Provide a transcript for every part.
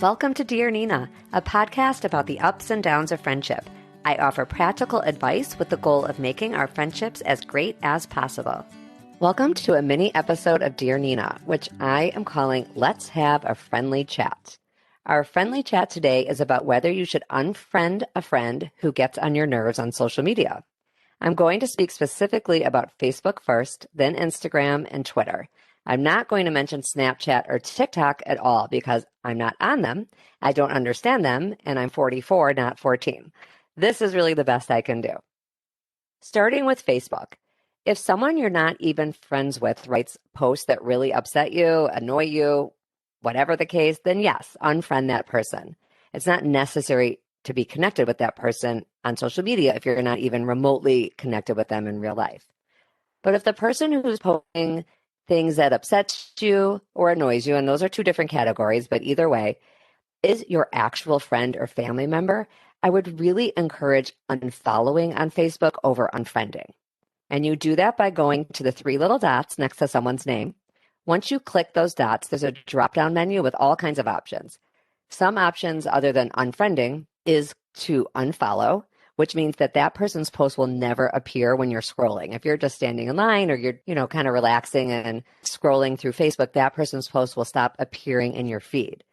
Welcome to Dear Nina, a podcast about the ups and downs of friendship. I offer practical advice with the goal of making our friendships as great as possible. Welcome to a mini episode of Dear Nina, which I am calling Let's Have a Friendly Chat. Our friendly chat today is about whether you should unfriend a friend who gets on your nerves on social media. I'm going to speak specifically about Facebook first, then Instagram and Twitter. I'm not going to mention Snapchat or TikTok at all because I'm not on them, I don't understand them, and I'm 44, not 14. This is really the best I can do. Starting with Facebook. If someone you're not even friends with writes posts that really upset you, annoy you, whatever the case, then yes, unfriend that person. It's not necessary to be connected with that person on social media if you're not even remotely connected with them in real life. But if the person who's posting things that upsets you or annoys you, and those are two different categories, but either way, is your actual friend or family member, I would really encourage unfollowing on Facebook over unfriending. And you do that by going to the three little dots next to someone's name. Once you click those dots, there's a drop-down menu with all kinds of options. Some options other than unfriending is to unfollow, which means that that person's post will never appear when you're scrolling. If you're just standing in line or you're, kind of relaxing and scrolling through Facebook, that person's post will stop appearing in your feed.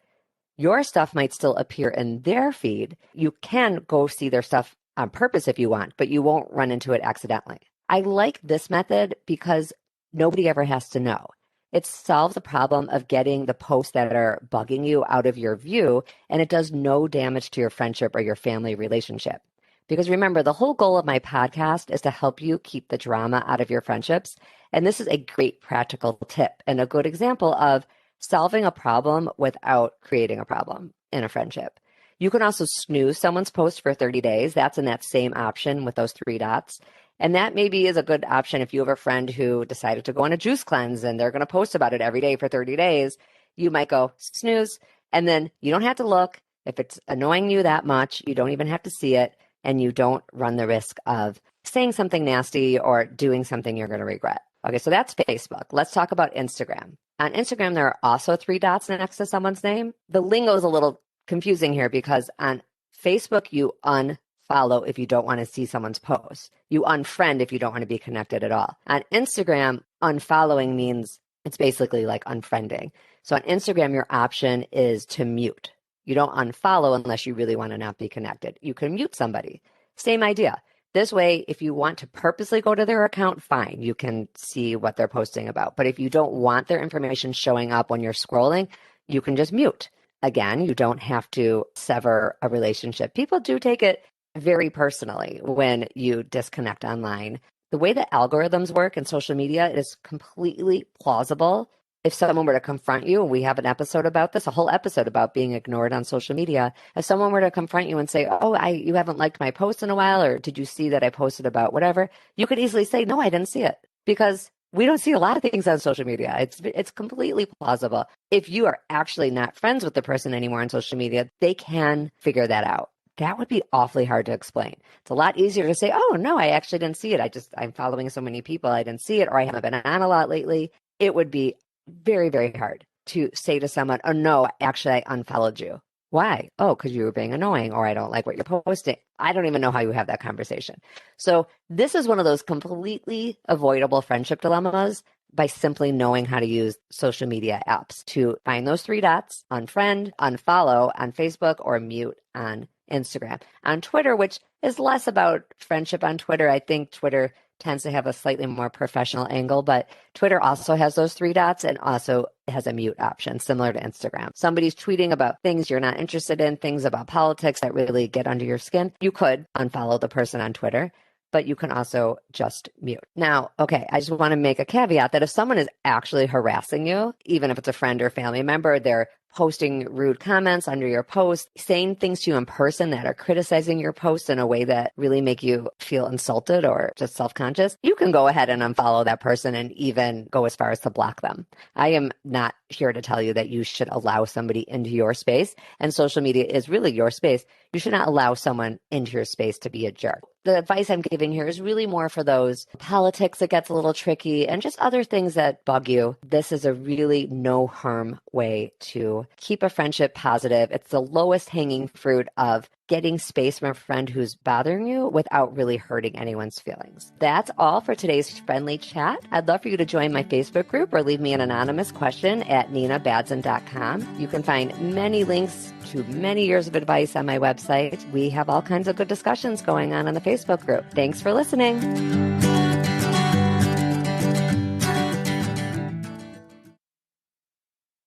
Your stuff might still appear in their feed. You can go see their stuff on purpose if you want, but you won't run into it accidentally. I like this method because nobody ever has to know. It solves the problem of getting the posts that are bugging you out of your view, and it does no damage to your friendship or your family relationship. Because remember, the whole goal of my podcast is to help you keep the drama out of your friendships. And this is a great practical tip and a good example of solving a problem without creating a problem in a friendship. You can also snooze someone's post for 30 days. That's in that same option with those three dots. And that maybe is a good option if you have a friend who decided to go on a juice cleanse and they're going to post about it every day for 30 days. You might go snooze, and then you don't have to look. If it's annoying you that much, you don't even have to see it. And you don't run the risk of saying something nasty or doing something you're going to regret. Okay, so that's Facebook. Let's talk about Instagram. On Instagram, there are also three dots next to someone's name. The lingo is a little confusing here because on Facebook, you unfollow if you don't want to see someone's post. You unfriend if you don't want to be connected at all. On Instagram, unfollowing means it's basically like unfriending. So on Instagram, your option is to mute. You don't unfollow unless you really want to not be connected. You can mute somebody. Same idea. This way, if you want to purposely go to their account, fine. You can see what they're posting about. But if you don't want their information showing up when you're scrolling, you can just mute. Again, you don't have to sever a relationship. People do take it very personally when you disconnect online. The way that algorithms work in social media is completely plausible. If someone were to confront you, and we have an episode about this, a whole episode about being ignored on social media, if someone were to confront you and say, you haven't liked my post in a while, or did you see that I posted about whatever, you could easily say, no, I didn't see it, because we don't see a lot of things on social media. It's completely plausible. If you are actually not friends with the person anymore on social media, they can figure that out. That would be awfully hard to explain. It's a lot easier to say, oh, no, I actually didn't see it. I'm following so many people, I didn't see it, or I haven't been on a lot lately. It would be very, very hard to say to someone, oh, no, actually, I unfollowed you. Why? Oh, because you were being annoying, or I don't like what you're posting. I don't even know how you have that conversation. So this is one of those completely avoidable friendship dilemmas by simply knowing how to use social media apps to find those three dots, unfriend, unfollow on Facebook, or mute on Instagram. On Twitter, which is less about friendship on Twitter, I think Twitter tends to have a slightly more professional angle, but Twitter also has those three dots and also has a mute option, similar to Instagram. Somebody's tweeting about things you're not interested in, things about politics that really get under your skin. You could unfollow the person on Twitter, but you can also just mute. Now, okay, I just want to make a caveat that if someone is actually harassing you, even if it's a friend or family member, they're posting rude comments under your post, saying things to you in person that are criticizing your post in a way that really make you feel insulted or just self-conscious, you can go ahead and unfollow that person and even go as far as to block them. I am not here to tell you that you should allow somebody into your space, and social media is really your space. You should not allow someone into your space to be a jerk. The advice I'm giving here is really more for those politics that gets a little tricky and just other things that bug you. This is a really no harm way to to keep a friendship positive. It's the lowest hanging fruit of getting space from a friend who's bothering you without really hurting anyone's feelings. That's all for today's friendly chat. I'd love for you to join my Facebook group or leave me an anonymous question at ninabadzin.com. You can find many links to many years of advice on my website. We have all kinds of good discussions going on in the Facebook group. Thanks for listening.